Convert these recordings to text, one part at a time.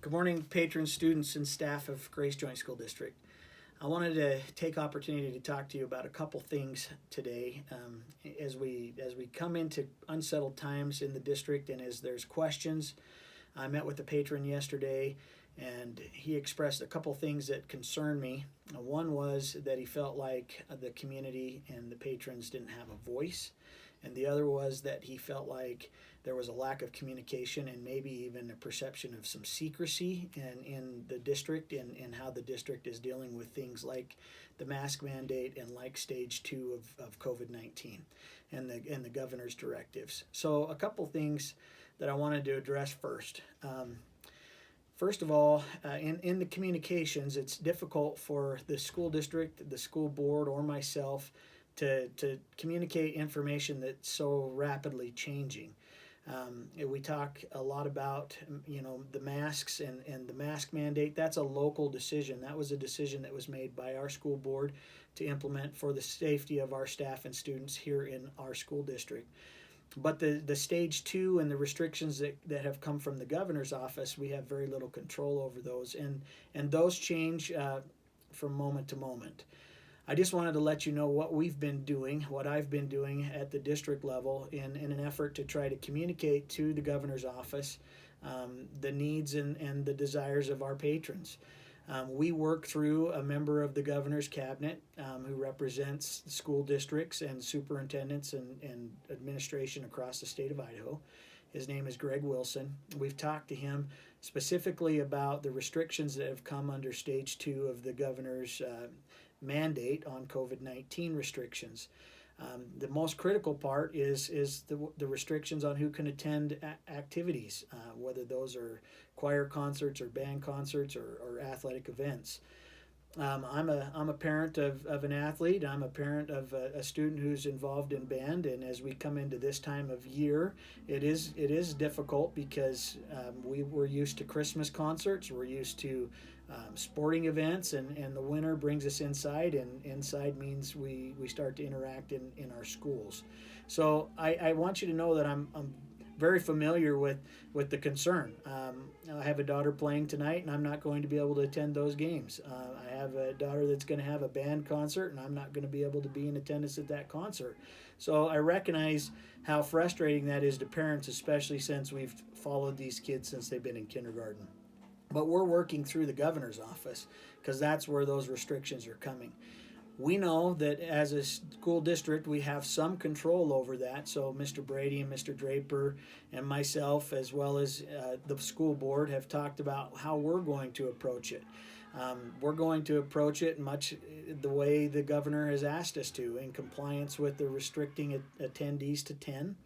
Good morning, patrons, students, and staff of Grace Joint School District. I wanted to take opportunity to talk to you about a couple things today as we come into unsettled times in the district, and as there's questions. I met with the patron yesterday, and he expressed a couple things that concern me. One was that he felt like the community and the patrons didn't have a voice, and the other was that he felt like there was a lack of communication and maybe even a perception of some secrecy in the district and how the district is dealing with things like the mask mandate and like stage 2 of COVID-19 and the governor's directives. So a couple things that I wanted to address first. First of all, in the communications, it's difficult for the school district, the school board, or myself to communicate information that's so rapidly changing. We talk a lot about the masks and the mask mandate. That's a local decision. That was a decision that was made by our school board to implement for the safety of our staff and students here in our school district. But the stage 2 and the restrictions that have come from the governor's office, we have very little control over those, and those change from moment to moment. I just wanted to let you know what we've been doing, what I've been doing at the district level in an effort to try to communicate to the governor's office the needs and the desires of our patrons. We work through a member of the governor's cabinet who represents school districts and superintendents and administration across the state of Idaho. His name is Greg Wilson. We've talked to him specifically about the restrictions that have come under stage 2 of the governor's mandate on COVID-19 restrictions. The most critical part is the restrictions on who can attend activities, whether those are choir concerts or band concerts or athletic events. I'm a parent of an athlete. I'm a parent of a student who's involved in band, and as we come into this time of year, it is difficult because we're used to Christmas concerts, we're used to sporting events, and the winter brings us inside, and inside means we start to interact in our schools. So I want you to know that I'm very familiar with the concern. I have a daughter playing tonight, and I'm not going to be able to attend those games. I have a daughter that's going to have a band concert, and I'm not going to be able to be in attendance at that concert. So I recognize how frustrating that is to parents, especially since we've followed these kids since they've been in kindergarten. But we're working through the governor's office because that's where those restrictions are coming. We know that as a school district, we have some control over that. So Mr. Brady and Mr. Draper and myself, as well as the school board, have talked about how we're going to approach it. We're going to approach it much the way the governor has asked us to, in compliance with the restricting attendees to 10.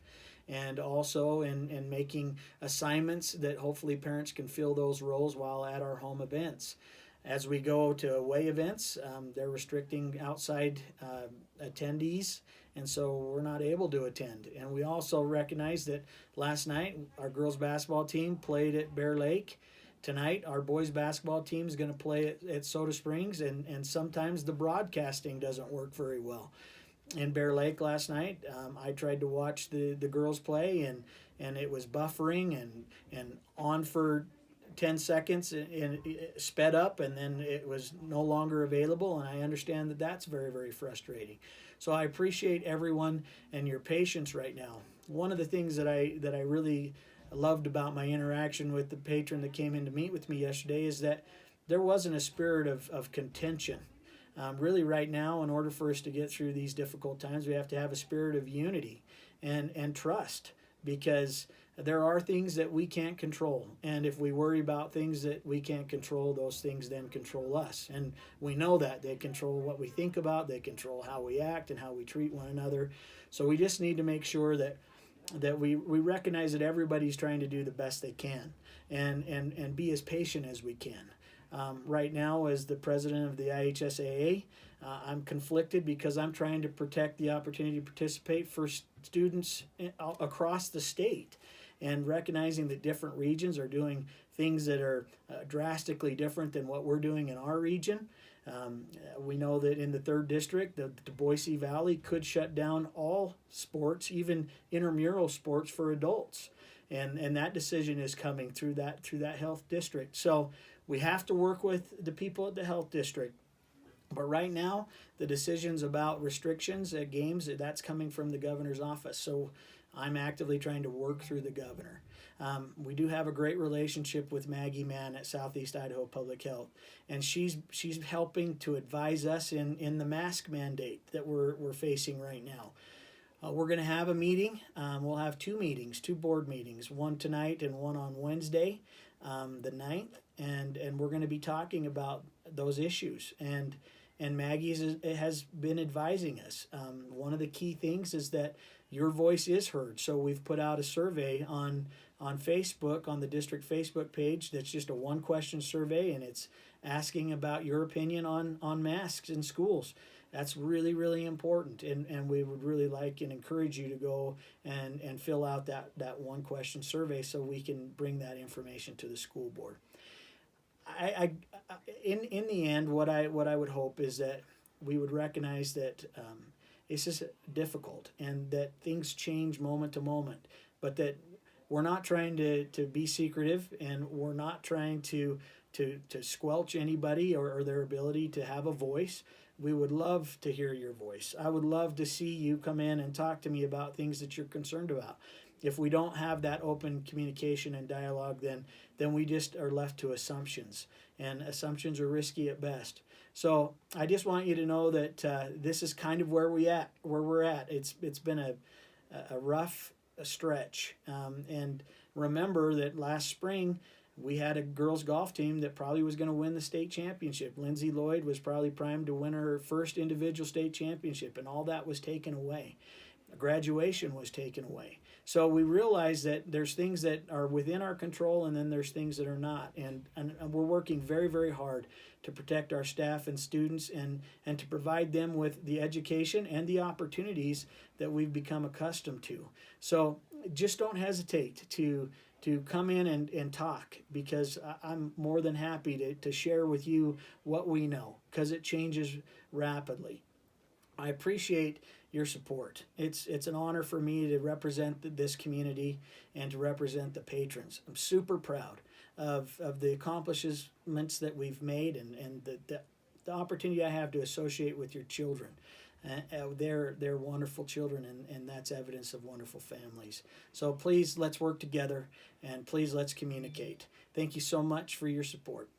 And also in making assignments that hopefully parents can fill those roles while at our home events. As we go to away events, they're restricting outside attendees, and so we're not able to attend. And we also recognize that last night our girls basketball team played at Bear Lake. Tonight our boys basketball team is going to play at Soda Springs, and sometimes the broadcasting doesn't work very well. In Bear Lake last night, I tried to watch the girls play, and it was buffering and on for 10 seconds and it sped up, and then it was no longer available, and I understand that that's very, very frustrating. So I appreciate everyone and your patience right now. One of the things that I really loved about my interaction with the patron that came in to meet with me yesterday is that there wasn't a spirit of contention. Really right now, in order for us to get through these difficult times, we have to have a spirit of unity and trust, because there are things that we can't control. And if we worry about things that we can't control, those things then control us. And we know that they control what we think about, they control how we act and how we treat one another. So we just need to make sure that we recognize that everybody's trying to do the best they can and be as patient as we can. Right now, as the president of the IHSAA, I'm conflicted because I'm trying to protect the opportunity to participate for students across the state, and recognizing that different regions are doing things that are drastically different than what we're doing in our region. We know that in the 3rd District, the Boise Valley could shut down all sports, even intramural sports for adults. and that decision is coming through that health district. So we have to work with the people at the health district. But right now, the decisions about restrictions at games, that's coming from the governor's office. So I'm actively trying to work through the governor. We do have a great relationship with Maggie Mann at Southeast Idaho Public Health, and she's helping to advise us in the mask mandate that we're facing right now. We're going to have a meeting. We'll have two meetings, two board meetings, one tonight and one on Wednesday, the 9th, and we're going to be talking about those issues. And Maggie has been advising us. One of the key things is that your voice is heard. So we've put out a survey on Facebook, on the district Facebook page. That's just a one-question survey, and it's asking about your opinion on masks in schools. That's really, really important, and we would really like and encourage you to go and fill out that one-question survey so we can bring that information to the school board. In the end, what I would hope is that we would recognize that it's just difficult and that things change moment to moment, but that we're not trying to be secretive, and we're not trying to squelch anybody or their ability to have a voice. We would love to hear your voice. I would love to see you come in and talk to me about things that you're concerned about. If we don't have that open communication and dialogue, then we just are left to assumptions, and assumptions are risky at best. So I just want you to know that this is kind of where we're at. It's been a rough stretch, and remember that last spring we had a girls golf team that probably was going to win the state championship. Lindsay Lloyd was probably primed to win her first individual state championship, and all that was taken away. Graduation was taken away. So we realize that there's things that are within our control, and then there's things that are not. And we're working very, very hard to protect our staff and students and to provide them with the education and the opportunities that we've become accustomed to. So just don't hesitate to come in and talk, because I'm more than happy to share with you what we know, because it changes rapidly. I appreciate your support. It's an honor for me to represent this community and to represent the patrons. I'm super proud of the accomplishments that we've made and the opportunity I have to associate with your children. They're wonderful children, and that's evidence of wonderful families. So please, let's work together, and please, let's communicate. Thank you so much for your support.